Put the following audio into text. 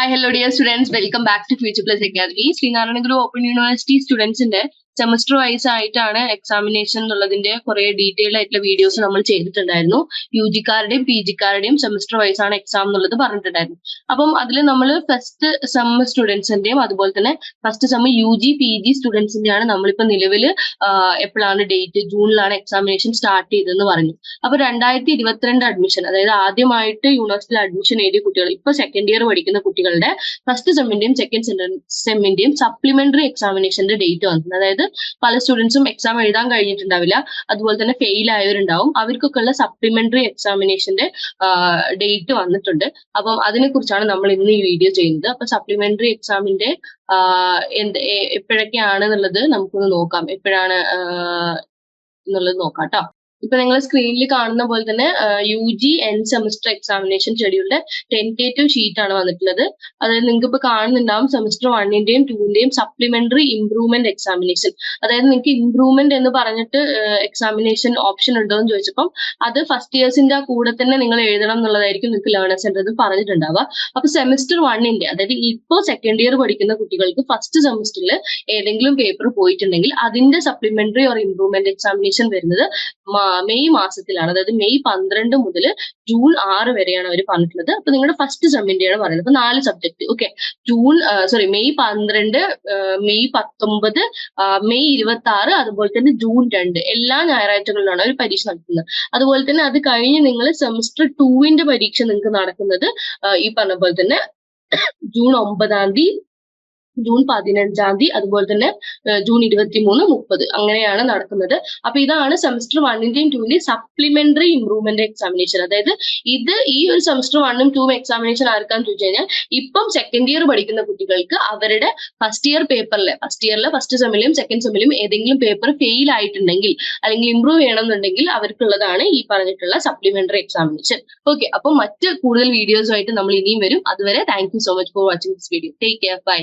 Hi, hello dear students. Welcome back to Future Plus Academy. Srinaran Guru Open University students in there. Semester wise ആയിട്ടാണ് examination എന്നുള്ളതിന്റെ കുറെ detail ആയിട്ടുള്ള videos നമ്മൾ ചെയ്തിട്ടുണ്ടായിരുന്നു. യുജിക്കാരുടെയും P ജിക്കാരുടെയും semester wise ആണ് exam എന്നുള്ളത് പറഞ്ഞിട്ടുണ്ടായിരുന്നു. അപ്പം അതിൽ നമ്മൾ ഫസ്റ്റ് സെം സ്റ്റുഡൻസിന്റെയും അതുപോലെ തന്നെ first sem U G P G സ്റ്റുഡൻസിന്റെയാണ് നമ്മളിപ്പോൾ നിലവിൽ എപ്പോഴാണ് ഡേറ്റ്, ജൂണിലാണ് എക്സാമിനേഷൻ സ്റ്റാർട്ട് ചെയ്തതെന്ന് പറഞ്ഞു. അപ്പൊ 2022 അഡ്മിഷൻ, അതായത് ആദ്യമായിട്ട് യൂണിവേഴ്സിറ്റിയിൽ അഡ്മിഷൻ എഴുതിയ കുട്ടികൾ, ഇപ്പൊ സെക്കൻഡ് ഇയർ പഠിക്കുന്ന കുട്ടികളുടെ ഫസ്റ്റ് സെമ്മിന്റെയും സെക്കൻഡ് സെമ്മിന്റെയും സപ്ലിമെന്ററി എക്സാമിനേഷന്റെ ഡേറ്റ് വന്നത്. അതായത് പല സ്റ്റുഡൻസും എക്സാം എഴുതാൻ കഴിഞ്ഞിട്ടുണ്ടാവില്ല, അതുപോലെ തന്നെ ഫെയിൽ ആയവരുണ്ടാവും. അവർക്കൊക്കെ ഉള്ള സപ്ലിമെന്ററി എക്സാമിനേഷന്റെ ഡേറ്റ് വന്നിട്ടുണ്ട്. അപ്പം അതിനെ കുറിച്ചാണ് നമ്മൾ ഇന്ന് ഈ വീഡിയോ ചെയ്യുന്നത്. അപ്പൊ സപ്ലിമെന്ററി എക്സാമിന്റെ എപ്പോഴൊക്കെയാണെന്നുള്ളത് നമുക്കൊന്ന് നോക്കാം. എപ്പോഴാണ് എന്നുള്ളത് നോക്കാം കേട്ടോ. ഇപ്പൊ നിങ്ങൾ സ്ക്രീനിൽ കാണുന്ന പോലെ തന്നെ U G end semester examination ഷെഡ്യൂളിന്റെ ടെന്റേറ്റീവ് ഷീറ്റ് ആണ് വന്നിട്ടുള്ളത്. അതായത് നിങ്ങൾക്ക് ഇപ്പൊ കാണുന്നുണ്ടാവും സെമസ്റ്റർ 1ന്റെയും 2ന്റെയും സപ്ലിമെന്ററി ഇംപ്രൂവ്മെന്റ് എക്സാമിനേഷൻ. അതായത് നിങ്ങൾക്ക് ഇംപ്രൂവ്മെന്റ് എന്ന് പറഞ്ഞിട്ട് എക്സാമിനേഷൻ ഓപ്ഷൻ ഉണ്ടോ എന്ന് ചോദിച്ചപ്പം അത് ഫസ്റ്റ് ഇയേഴ്സിന്റെ കൂടെ തന്നെ നിങ്ങൾ എഴുതണം എന്നുള്ളതായിരിക്കും നിങ്ങൾക്ക് ലേണേഴ്സ് സെന്ററിൽ പറഞ്ഞിട്ടുണ്ടാവുക. അപ്പൊ സെമസ്റ്റർ 1ന്റെ, അതായത് ഇപ്പോൾ സെക്കൻഡ് ഇയർ പഠിക്കുന്ന കുട്ടികൾക്ക് ഫസ്റ്റ് സെമസ്റ്ററിൽ ഏതെങ്കിലും പേപ്പർ പോയിട്ടുണ്ടെങ്കിൽ അതിന്റെ സപ്ലിമെന്ററി ഓർ ഇംപ്രൂവ്മെന്റ് എക്സാമിനേഷൻ വരുന്നത് മെയ് മാസത്തിലാണ്. അതായത് മെയ് 12 മുതൽ ജൂൺ 6 വരെയാണ് അവർ പറഞ്ഞിട്ടുള്ളത്. അപ്പൊ നിങ്ങളുടെ ഫസ്റ്റ് സെമ്മിന്റെയാണ് പറയുന്നത്. അപ്പൊ 4 subject. Okay, May 12, May 19, May 26, അതുപോലെ തന്നെ ജൂൺ 2 എല്ലാ ഞായറാഴ്ചകളിലാണ് അവർ പരീക്ഷ നടത്തുന്നത്. അതുപോലെ തന്നെ അത് കഴിഞ്ഞ് നിങ്ങൾ സെമസ്റ്റർ 2ന്റെ പരീക്ഷ നിങ്ങൾക്ക് നടക്കുന്നത് ഈ പറഞ്ഞ പോലെ തന്നെ ജൂൺ 9, ജൂൺ 15, അതുപോലെ തന്നെ ജൂൺ 23, 30 അങ്ങനെയാണ് നടക്കുന്നത്. അപ്പൊ ഇതാണ് സെമസ്റ്റർ 1ന്റെയും 2ന്റെയും സപ്ലിമെന്ററി ഇംപ്രൂവ്മെന്റ് എക്സാമിനേഷൻ. അതായത് ഇത് ഈ ഒരു സെമസ്റ്റർ 1ഉം 2ഉം എക്സാമിനേഷൻ ആർക്കാന്ന് ചോദിച്ചു കഴിഞ്ഞാൽ ഇപ്പം സെക്കൻഡ് ഇയർ പഠിക്കുന്ന കുട്ടികൾക്ക് അവരുടെ ഫസ്റ്റ് ഇയറിലെ ഫസ്റ്റ് സെമ്മിലും സെക്കൻഡ് സെമ്മിലും ഏതെങ്കിലും പേപ്പർ ഫെയിൽ ആയിട്ടുണ്ടെങ്കിൽ അല്ലെങ്കിൽ ഇംപ്രൂവ് ചെയ്യണമെന്നുണ്ടെങ്കിൽ അവർക്കുള്ളതാണ് ഈ പറഞ്ഞിട്ടുള്ള സപ്ലിമെന്ററി എക്സാമിനേഷൻ. ഓക്കെ, അപ്പൊ മറ്റ് കൂടുതൽ വീഡിയോസുമായിട്ട് നമ്മൾ ഇനിയും വരും. അതുവരെ thank you so much for watching this video. Take care, by.